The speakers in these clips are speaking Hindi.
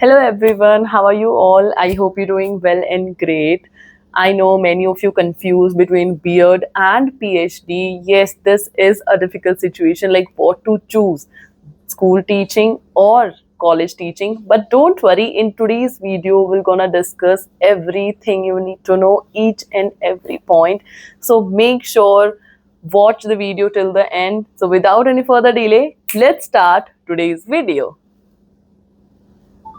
Hello everyone, how are you all? I hope you're doing well and great. I know many of you confused between beard and PhD. Yes, this is a difficult situation, like what to choose, school teaching or college teaching. But don't worry, in today's video we're gonna discuss everything you need to know, each and every point. So make sure watch the video till the end. So without any further delay, let's start today's video.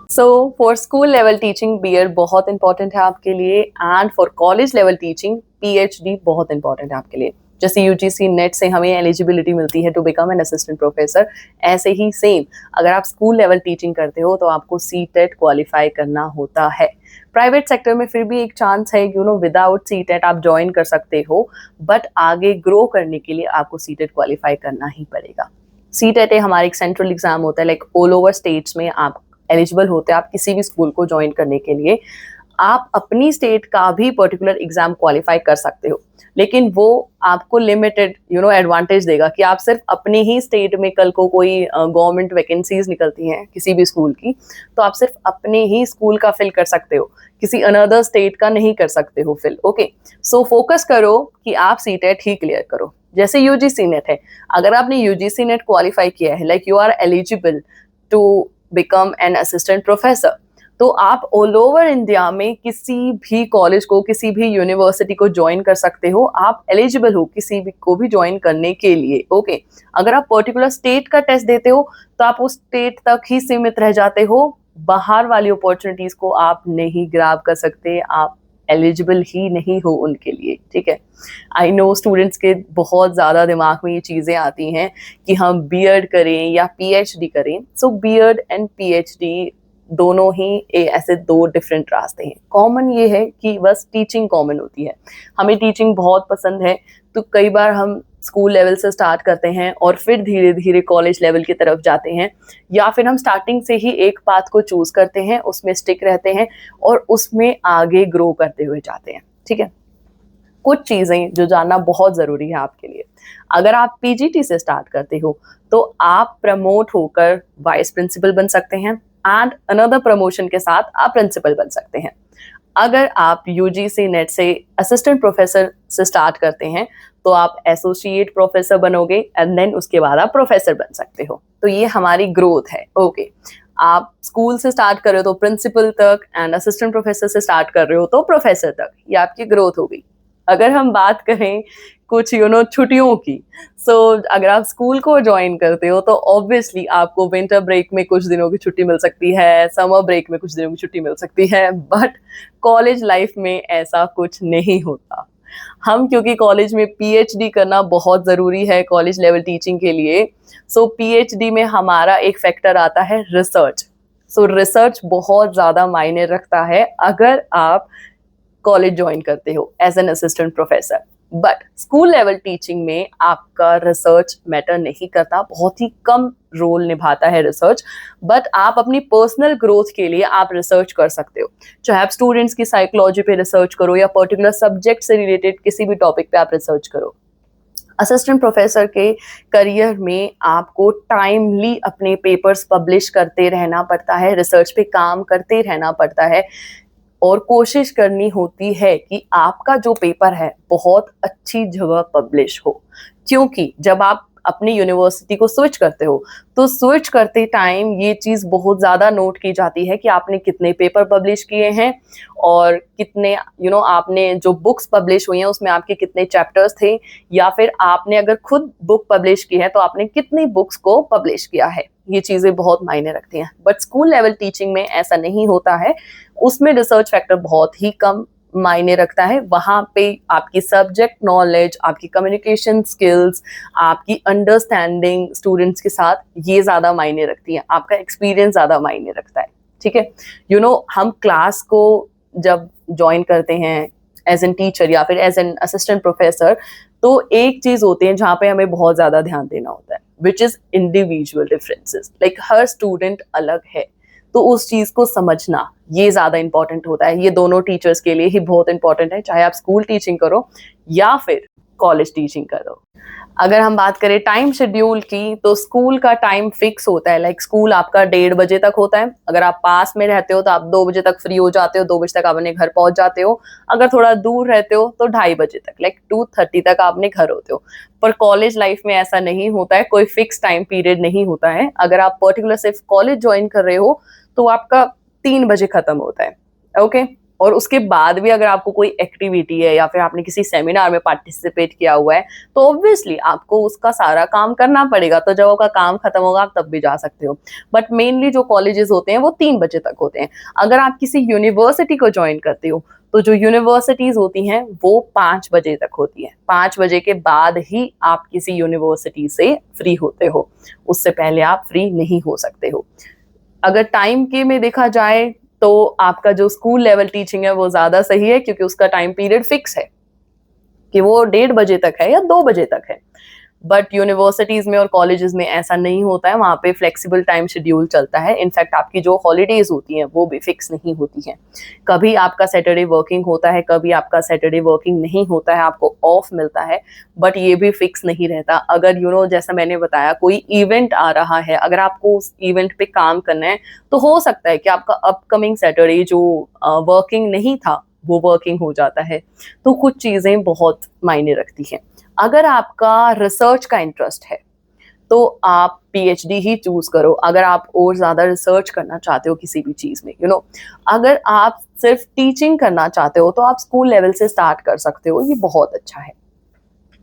So for school level teaching BEd बहुत इंपॉर्टेंट है आपके लिए, and for college level teaching PhD बहुत इंपॉर्टेंट है आपके लिए. जैसे यूजीसी नेट से हमें एलिजिबिलिटी मिलती है to become an assistant professor, ऐसे ही सेम अगर आप स्कूल लेवल टीचिंग करते हो तो आपको सीटेट क्वालिफाई करना होता है. प्राइवेट सेक्टर में फिर भी एक चांस है, विदाउट सीटेट आप ज्वाइन कर सकते हो, बट आगे ग्रो करने के लिए आपको सीटेट क्वालिफाई करना ही पड़ेगा. सीटेट हमारा एक सेंट्रल एग्जाम होता है, लाइक ऑल ओवर स्टेट्स में आप एलिजिबल होते हैं. आप किसी भी स्कूल को ज्वाइन करने के लिए आप अपनी स्टेट का भी पर्टिकुलर एग्जाम क्वालिफाई कर सकते हो, लेकिन वो आपको लिमिटेड एडवांटेज देगा कि आप सिर्फ अपने ही स्टेट में, कल को कोई गवर्नमेंट वैकेंसीज निकलती हैं किसी भी स्कूल की, तो आप सिर्फ अपने ही स्कूल का फिल कर सकते हो, किसी अनदर स्टेट का नहीं कर सकते हो फिल. ओके, सो फोकस करो कि आप सीटेट ही क्लियर करो. जैसे यूजीसी नेट है, अगर आपने यूजीसी नेट क्वालिफाई किया है, like you are eligible to become an assistant professor, तो आप ऑल ओवर इंडिया में किसी भी कॉलेज को, किसी भी यूनिवर्सिटी को ज्वाइन कर सकते हो. आप एलिजिबल हो किसी भी को भी ज्वाइन करने के लिए. ओके, अगर आप पर्टिकुलर स्टेट का टेस्ट देते हो तो आप उस स्टेट तक ही सीमित रह जाते हो, बाहर वाली अपॉर्चुनिटीज को आप नहीं ग्रैब कर सकते, आप एलिजिबल ही नहीं हो उनके लिए. ठीक है, आई नो स्टूडेंट्स के बहुत ज़्यादा दिमाग में ये चीज़ें आती हैं कि हम बीएड करें या पीएचडी करें. सो बीएड एंड पीएचडी दोनों ही ऐसे दो डिफरेंट रास्ते हैं. कॉमन ये है कि बस टीचिंग कॉमन होती है. हमें टीचिंग बहुत पसंद है, तो कई बार हम स्कूल लेवल से स्टार्ट करते हैं और फिर धीरे धीरे कॉलेज लेवल की तरफ जाते हैं, या फिर हम स्टार्टिंग से ही एक पाथ को चूज करते हैं, उसमें स्टिक रहते हैं और उसमें आगे ग्रो करते हुए जाते हैं. ठीक है, कुछ चीज़ें जो जानना बहुत ज़रूरी है आपके लिए. अगर आप पीजीटी से स्टार्ट करते हो तो आप प्रमोट होकर वाइस प्रिंसिपल बन सकते हैं, एंड अनदर प्रमोशन के साथ आप प्रिंसिपल बन सकते हैं. अगर आप यूजीसी नेट से असिस्टेंट प्रोफेसर से स्टार्ट करते हैं तो आप एसोसिएट प्रोफेसर बनोगे, एंड देन उसके बाद आप प्रोफेसर बन सकते हो. तो ये हमारी ग्रोथ है. ओके, आप स्कूल से स्टार्ट कर रहे हो तो प्रिंसिपल तक, एंड असिस्टेंट प्रोफेसर से स्टार्ट कर रहे हो तो प्रोफेसर तक, ये आपकी ग्रोथ हो गई. अगर हम बात करें कुछ छुट्टियों की, सो अगर आप स्कूल को ज्वाइन करते हो तो ऑब्वियसली आपको विंटर ब्रेक में कुछ दिनों की छुट्टी मिल सकती है, समर ब्रेक में कुछ दिनों की छुट्टी मिल सकती है, बट कॉलेज लाइफ में ऐसा कुछ नहीं होता. हम क्योंकि कॉलेज में पीएचडी करना बहुत ज़रूरी है कॉलेज लेवल टीचिंग के लिए, सो पीएचडी में हमारा एक फैक्टर आता है रिसर्च. सो रिसर्च बहुत ज़्यादा मायने रखता है अगर आप कॉलेज ज्वाइन करते हो as an assistant professor. But school level teaching में आपका रिसर्च मैटर नहीं करता, बहुत ही कम रोल निभाता है रिसर्च, बट आप अपनी पर्सनल ग्रोथ के लिए आप रिसर्च कर सकते हो. चाहे आप स्टूडेंट्स की साइकोलॉजी पे रिसर्च करो या पर्टिकुलर सब्जेक्ट से रिलेटेड किसी भी टॉपिक पे आप रिसर्च करो. असिस्टेंट प्रोफेसर के करियर में आपको टाइमली अपने पेपर्स पब्लिश करते रहना पड़ता है, रिसर्च पे काम करते रहना पड़ता है, और कोशिश करनी होती है कि आपका जो पेपर है बहुत अच्छी जगह पब्लिश हो. क्योंकि जब आप अपनी यूनिवर्सिटी को स्विच करते हो तो स्विच करते टाइम ये चीज़ बहुत ज़्यादा नोट की जाती है कि आपने कितने पेपर पब्लिश किए हैं, और कितने आपने जो बुक्स पब्लिश हुई हैं उसमें आपके कितने चैप्टर्स थे, या फिर आपने अगर खुद बुक पब्लिश की है तो आपने कितनी बुक्स को पब्लिश किया है. ये चीज़ें बहुत मायने रखती हैं. बट स्कूल लेवल टीचिंग में ऐसा नहीं होता है, उसमें रिसर्च फैक्टर बहुत ही कम मायने रखता है. वहाँ पे आपकी सब्जेक्ट नॉलेज, आपकी कम्युनिकेशन स्किल्स, आपकी अंडरस्टैंडिंग स्टूडेंट्स के साथ, ये ज़्यादा मायने रखती है, आपका एक्सपीरियंस ज़्यादा मायने रखता है. ठीक है, हम क्लास को जब ज्वाइन करते हैं एज एन टीचर या फिर एज एन असिस्टेंट प्रोफेसर, तो एक चीज़ होती है जहाँ पे हमें बहुत ज़्यादा ध्यान देना होता है, which is individual differences. Like her student अलग है, तो उस चीज़ को समझना ये ज़्यादा इंपॉर्टेंट होता है. ये दोनों टीचर्स के लिए ही बहुत इंपॉर्टेंट है, चाहे आप स्कूल टीचिंग करो या फिर कॉलेज टीचिंग करो. अगर हम बात करें टाइम शेड्यूल की, तो स्कूल का टाइम फिक्स होता है। लाइक स्कूल आपका 1:30 बजे तक होता है। अगर आप पास में रहते हो तो आप 2 बजे तक फ्री हो जाते हो, 2 बजे तक आप अपने घर पहुंच जाते हो। अगर थोड़ा दूर रहते हो तो 2:30 बजे तक, लाइक 2:30 तक आप अपने घर होते हो। पर कॉलेज लाइफ में ऐसा नहीं होता है, कोई फिक्स टाइम पीरियड नहीं होता है। अगर आप पर्टिकुलर सिर्फ कॉलेज ज्वाइन कर रहे हो तो आपका 3 बजे खत्म होता है। ओके, और उसके बाद भी अगर आपको कोई एक्टिविटी है या फिर आपने किसी सेमिनार में पार्टिसिपेट किया हुआ है तो ऑब्वियसली आपको उसका सारा काम करना पड़ेगा। तो जब आपका काम खत्म होगा आप तब भी जा सकते हो। बट मेनली जो कॉलेजेस होते हैं वो 3 बजे तक होते हैं। अगर आप किसी यूनिवर्सिटी को ज्वाइन करते हो तो जो यूनिवर्सिटीज होती हैं वो 5 बजे तक होती है। 5 बजे के बाद ही आप किसी यूनिवर्सिटी से फ्री होते हो, उससे पहले आप फ्री नहीं हो सकते हो। अगर टाइम के में देखा जाए तो आपका जो स्कूल लेवल टीचिंग है वो ज्यादा सही है, क्योंकि उसका टाइम पीरियड फिक्स है कि वो 1:30 बजे तक है या 2 बजे तक है। बट यूनिवर्सिटीज में और कॉलेजेस में ऐसा नहीं होता है, वहाँ पे फ्लेक्सिबल टाइम शेड्यूल चलता है। इनफैक्ट आपकी जो हॉलीडेज होती हैं वो भी फिक्स नहीं होती हैं। कभी आपका सैटरडे वर्किंग होता है, कभी आपका सैटरडे वर्किंग नहीं होता है, आपको ऑफ मिलता है। बट ये भी फिक्स नहीं रहता। अगर जैसा मैंने बताया, कोई इवेंट आ रहा है, अगर आपको उस इवेंट पे काम करना है तो हो सकता है कि आपका अपकमिंग सैटरडे जो वर्किंग नहीं था वो वर्किंग हो जाता है। तो कुछ चीजें बहुत मायने रखती हैं। अगर आपका रिसर्च का इंटरेस्ट है तो आप पीएचडी ही चूज करो। अगर आप और ज्यादा रिसर्च करना चाहते हो किसी भी चीज में, अगर आप सिर्फ टीचिंग करना चाहते हो तो आप स्कूल लेवल से स्टार्ट कर सकते हो, ये बहुत अच्छा है।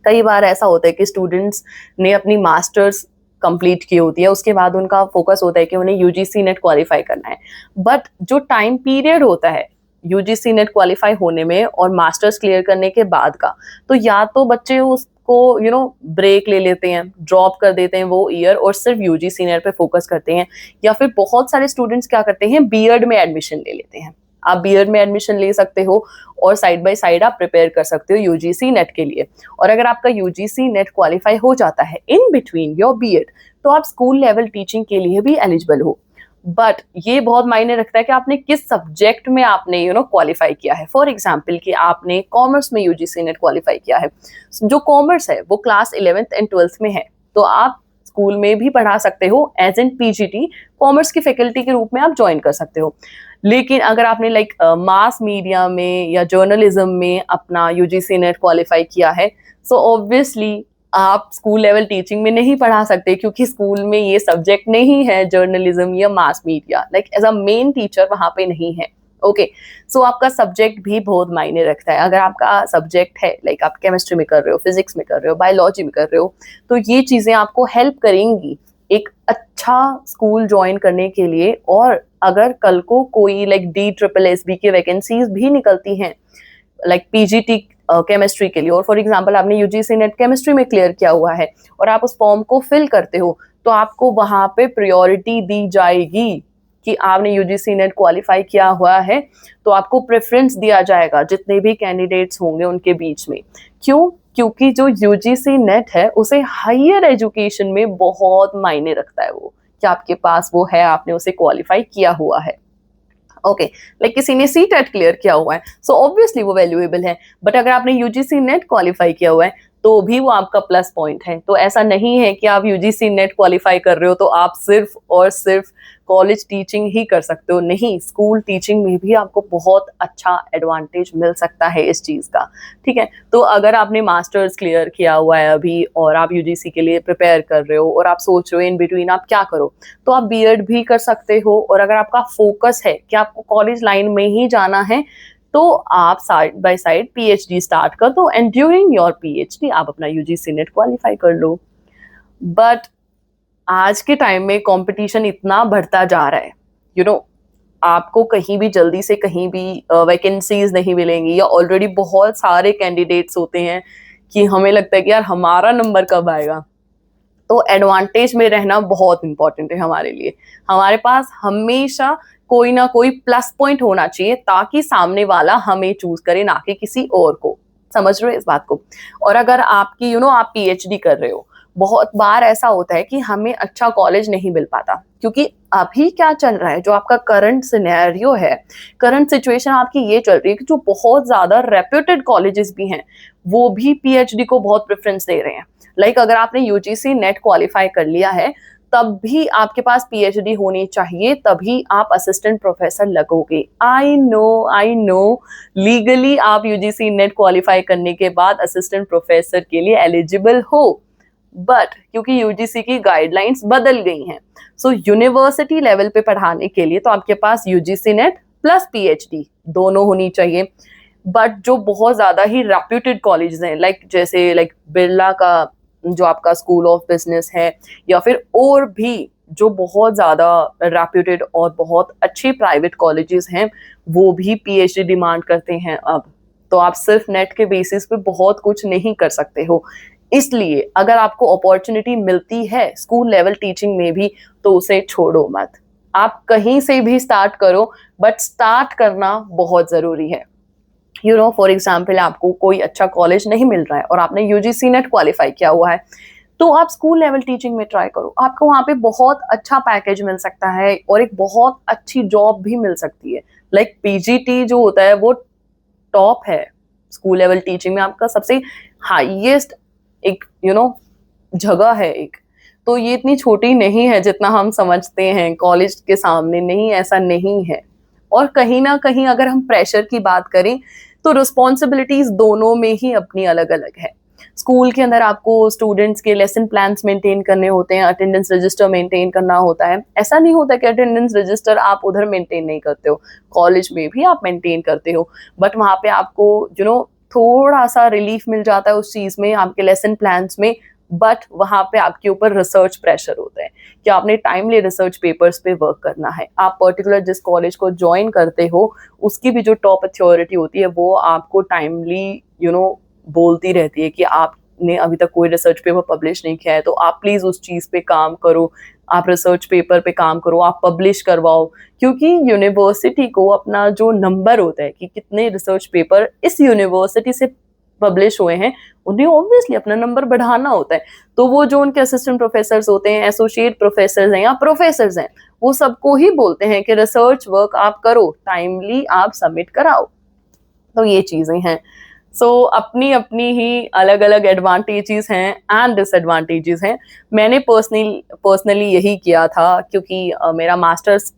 कई बार ऐसा होता है कि स्टूडेंट्स ने अपनी मास्टर्स कंप्लीट की होती है, उसके बाद उनका फोकस होता है कि उन्हें यूजीसी नेट क्वालिफाई करना है। बट जो टाइम पीरियड होता है यूजीसी नेट क्वालिफाई होने में और मास्टर्स क्लियर करने के बाद का, तो या तो बच्चे उसको ब्रेक ले लेते हैं, ड्रॉप कर देते हैं वो ईयर और सिर्फ यूजीसी नेट पे फोकस करते हैं, या फिर बहुत सारे स्टूडेंट्स क्या करते हैं, बीएड में एडमिशन ले लेते हैं। आप बीएड में एडमिशन ले सकते हो और साइड बाय साइड आप प्रिपेयर कर सकते हो यूजीसी नेट के लिए। और अगर आपका यूजीसी नेट क्वालिफाई हो जाता है इन बिटवीन योर बीएड, तो आप स्कूल लेवल टीचिंग के लिए भी एलिजिबल हो। बट ये बहुत मायने रखता है कि आपने किस सब्जेक्ट में आपने क्वालिफाई किया है। फॉर एग्जाम्पल कि आपने कॉमर्स में यूजीसी नेट क्वालिफाई किया है, जो कॉमर्स है वो क्लास 11th एंड 12th में है, तो आप स्कूल में भी पढ़ा सकते हो एज एन पीजीटी, कॉमर्स की फैकल्टी के रूप में आप ज्वाइन कर सकते हो। लेकिन अगर आपने लाइक मास मीडिया में या जर्नलिज्म में अपना यूजीसी नेट क्वालिफाई किया है, सो ऑब्वियसली आप स्कूल लेवल टीचिंग में नहीं पढ़ा सकते, क्योंकि स्कूल में ये सब्जेक्ट नहीं है जर्नलिज्म या mass media, like as a main teacher वहां पे नहीं है। ओके, सो आपका सब्जेक्ट भी बहुत मायने रखता है। अगर आपका सब्जेक्ट है लाइक आप केमिस्ट्री में कर रहे हो, फिजिक्स में कर रहे हो, बायोलॉजी में कर रहे हो, तो ये चीजें आपको हेल्प करेंगी एक अच्छा स्कूल ज्वाइन करने के लिए। और अगर कल को कोई लाइक DSSB की वैकेंसीज भी निकलती हैं लाइक पीजीटी केमिस्ट्री के लिए, और फॉर एग्जांपल आपने यूजीसी नेट केमिस्ट्री में क्लियर किया हुआ है और आप उस फॉर्म को फिल करते हो, तो आपको वहां पे प्रायोरिटी दी जाएगी कि आपने यूजीसी नेट क्वालिफाई किया हुआ है, तो आपको प्रेफरेंस दिया जाएगा जितने भी कैंडिडेट्स होंगे उनके बीच में। क्यों? क्योंकि जो यूजीसी नेट है उसे हायर एजुकेशन में बहुत मायने रखता है, वो कि आपके पास वो है, आपने उसे क्वालिफाई किया हुआ है। ओके, लाइक किसी ने सीटेट क्लियर किया हुआ है, सो ऑब्वियसली वो वैल्यूएबल है। बट अगर आपने यूजीसी नेट क्वालिफाई किया हुआ है तो भी वो आपका प्लस पॉइंट है। तो ऐसा नहीं है कि आप यूजीसी नेट क्वालिफाई कर रहे हो तो आप सिर्फ और सिर्फ कॉलेज टीचिंग ही कर सकते हो, नहीं, स्कूल टीचिंग में भी आपको बहुत अच्छा एडवांटेज मिल सकता है इस चीज का। ठीक है, तो अगर आपने मास्टर्स क्लियर किया हुआ है अभी और आप यूजीसी के लिए प्रिपेयर कर रहे हो और आप सोच रहे हो इन बिटवीन आप क्या करो, तो आप बीएड भी कर सकते हो। और अगर आपका फोकस है कि आपको कॉलेज लाइन में ही जाना है, तो आप side by side PhD start कर दो एंड ड्यूरिंग योर पीएचडी आप अपना यूजीसी नेट क्वालिफाई कर लो। बट आज के टाइम में कंपटीशन इतना बढ़ता जा रहा है, आपको कहीं भी जल्दी से कहीं भी वैकेंसीज नहीं मिलेंगी, या ऑलरेडी बहुत सारे कैंडिडेट्स होते हैं कि हमें लगता है कि यार हमारा नंबर कब आएगा। तो एडवांटेज में रहना बहुत इंपॉर्टेंट है हमारे लिए। हमारे पास हमेशा कोई ना कोई प्लस पॉइंट होना चाहिए ताकि सामने वाला हमें चूज करे, ना कि किसी और को। समझ रहे हो इस बात को? और अगर आपकी आप पीएचडी कर रहे हो, बहुत बार ऐसा होता है कि हमें अच्छा कॉलेज नहीं मिल पाता, क्योंकि अभी क्या चल रहा है, जो आपका करंट सिनेरियो है, करंट सिचुएशन आपकी ये चल रही है कि जो बहुत ज्यादा रेप्यूटेड कॉलेजेस भी हैं वो भी पीएचडी को बहुत प्रेफरेंस दे रहे हैं। लाइक अगर आपने यूजीसी नेट क्वालिफाई कर लिया है तब भी आपके पास पीएचडी होनी चाहिए, तभी आप असिस्टेंट प्रोफेसर लगोगे। आई नो लीगली आप यूजीसी नेट क्वालिफाई करने के बाद असिस्टेंट प्रोफेसर के लिए एलिजिबल हो, बट क्योंकि यूजीसी की गाइडलाइंस बदल गई हैं, सो यूनिवर्सिटी लेवल पे पढ़ाने के लिए तो आपके पास यूजीसी नेट प्लस पीएचडी दोनों होनी चाहिए। बट जो बहुत ज्यादा ही रेप्यूटेड कॉलेजेस हैं, लाइक बिरला का जो आपका स्कूल ऑफ बिजनेस है, या फिर और भी जो बहुत ज्यादा रेप्यूटेड और बहुत अच्छे प्राइवेट कॉलेजेस हैं, वो भी पीएचडी डिमांड करते हैं अब। तो आप सिर्फ नेट के बेसिस पे बहुत कुछ नहीं कर सकते हो। इसलिए अगर आपको अपॉर्चुनिटी मिलती है स्कूल लेवल टीचिंग में भी तो उसे छोड़ो मत। आप कहीं से भी स्टार्ट करो, बट स्टार्ट करना बहुत जरूरी है। फॉर एग्जाम्पल आपको कोई अच्छा कॉलेज नहीं मिल रहा है और आपने यूजीसी नेट क्वालिफाई किया हुआ है, तो आप स्कूल लेवल टीचिंग में ट्राई करो। आपको वहां पे बहुत अच्छा पैकेज मिल सकता है और एक बहुत अच्छी जॉब भी मिल सकती है। लाइक पीजीटी जो होता है वो टॉप है स्कूल लेवल टीचिंग में, आपका सबसे हाईएस्ट एक जगह है एक। तो ये इतनी छोटी नहीं है जितना हम समझते हैं कॉलेज के सामने, नहीं, ऐसा नहीं है। और कहीं ना कहीं अगर हम प्रेशर की बात करें तो रिस्पॉन्सिबिलिटीज दोनों में ही अपनी अलग अलग है। स्कूल के अंदर आपको स्टूडेंट्स के लेसन प्लान्स मेंटेन करने होते हैं, अटेंडेंस रजिस्टर मेंटेन करना होता है। ऐसा नहीं होता कि अटेंडेंस रजिस्टर आप उधर मेंटेन नहीं करते हो, कॉलेज में भी आप मेंटेन करते हो, बट वहां पे आपको थोड़ा सा रिलीफ मिल जाता है उस चीज में, आपके लेसन प्लान्स में। बट वहां पे आपके ऊपर रिसर्च प्रेशर होता है कि आपने टाइमली रिसर्च पेपर्स पे वर्क करना है। आप पर्टिकुलर जिस कॉलेज को ज्वाइन करते हो उसकी भी जो टॉप अथॉरिटी होती है वो आपको टाइमली बोलती रहती है कि आपने अभी तक कोई रिसर्च पेपर पब्लिश नहीं किया है, तो आप प्लीज उस चीज पे काम करो, आप रिसर्च पेपर पे काम करो, आप पब्लिश करवाओ। क्योंकि यूनिवर्सिटी को अपना जो नंबर होता है कि कितने रिसर्च पेपर इस यूनिवर्सिटी से पब्लिश हुए हैं, उन्हें ऑब्वियसली अपना नंबर बढ़ाना होता है। तो वो जो उनके असिस्टेंट प्रोफेसर होते हैं, एसोसिएट प्रोफेसर हैं या प्रोफेसर हैं, वो सबको ही बोलते हैं कि रिसर्च वर्क आप करो, टाइमली आप सबमिट कराओ। तो ये चीजें हैं। सो अपनी अपनी ही अलग अलग एडवांटेजेस हैं एंड डिसएडवांटेजेस हैं। मैंने पर्सनली यही किया था, क्योंकि मेरा मास्टर्स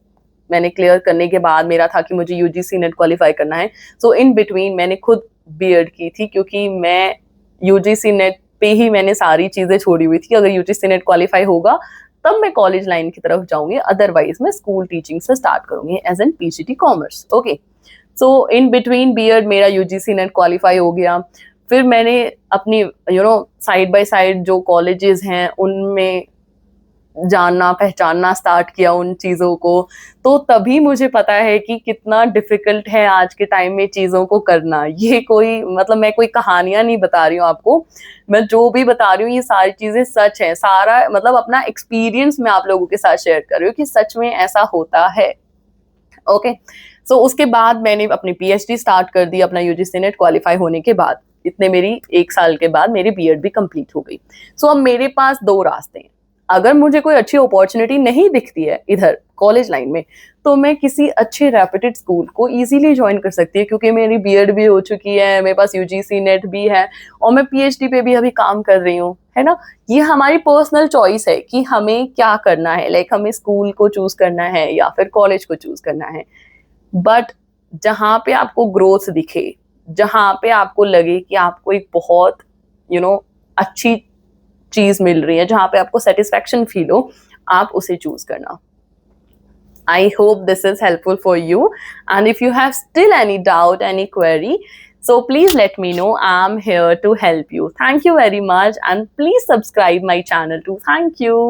मैंने क्लियर करने के बाद मेरा था कि मुझे यूजीसी नेट क्वालिफाई करना है। सो इन बिटवीन मैंने खुद बीएड की थी, क्योंकि मैं यूजीसी नेट पे ही मैंने सारी चीजें छोड़ी हुई थी। अगर यूजीसी नेट क्वालिफाई होगा तब मैं कॉलेज लाइन की तरफ जाऊंगी, अदरवाइज मैं स्कूल टीचिंग से स्टार्ट करूंगी as an PGT commerce. Okay, so in between BEd मेरा यूजीसी नेट क्वालिफाई हो गया। फिर मैंने अपनी साइड बाय साइड जो कॉलेजेस हैं उनमें जानना पहचानना स्टार्ट किया उन चीज़ों को। तो तभी मुझे पता है कि कितना डिफिकल्ट है आज के टाइम में चीज़ों को करना। ये कोई मैं कोई कहानियां नहीं बता रही हूँ आपको, मैं जो भी बता रही हूँ ये सारी चीज़ें सच है। सारा अपना एक्सपीरियंस मैं आप लोगों के साथ शेयर कर रही हूँ कि सच में ऐसा होता है। ओके, सो उसके बाद मैंने अपनी पीएचडी स्टार्ट कर दी अपना यूजीसी नेट क्वालिफाई होने के बाद। इतने मेरी 1 साल के बाद मेरी बीएड भी कंप्लीट हो गई। सो अब मेरे पास 2 रास्ते हैं। अगर मुझे कोई अच्छी अपॉर्चुनिटी नहीं दिखती है इधर कॉलेज लाइन में, तो मैं किसी अच्छे रेप्यूटेड स्कूल को इजीली ज्वाइन कर सकती है, क्योंकि मेरी बीएड भी हो चुकी है, मेरे पास यूजीसी नेट भी है और मैं पीएचडी पे भी अभी काम कर रही हूँ, है ना। ये हमारी पर्सनल चॉइस है कि हमें क्या करना है, लाइक हमें स्कूल को चूज करना है या फिर कॉलेज को चूज करना है। बट जहाँ पे आपको ग्रोथ दिखे, जहाँ पे आपको लगे कि आपको एक बहुत अच्छी चीज मिल रही है, जहाँ पे आपको सेटिस्फैक्शन फील हो, आप उसे चूज करना। I hope this is helpful for you, and if you have still any doubt, any query, so please let me know. I'm here to help you. Thank you very much, and please subscribe my channel too. Thank you.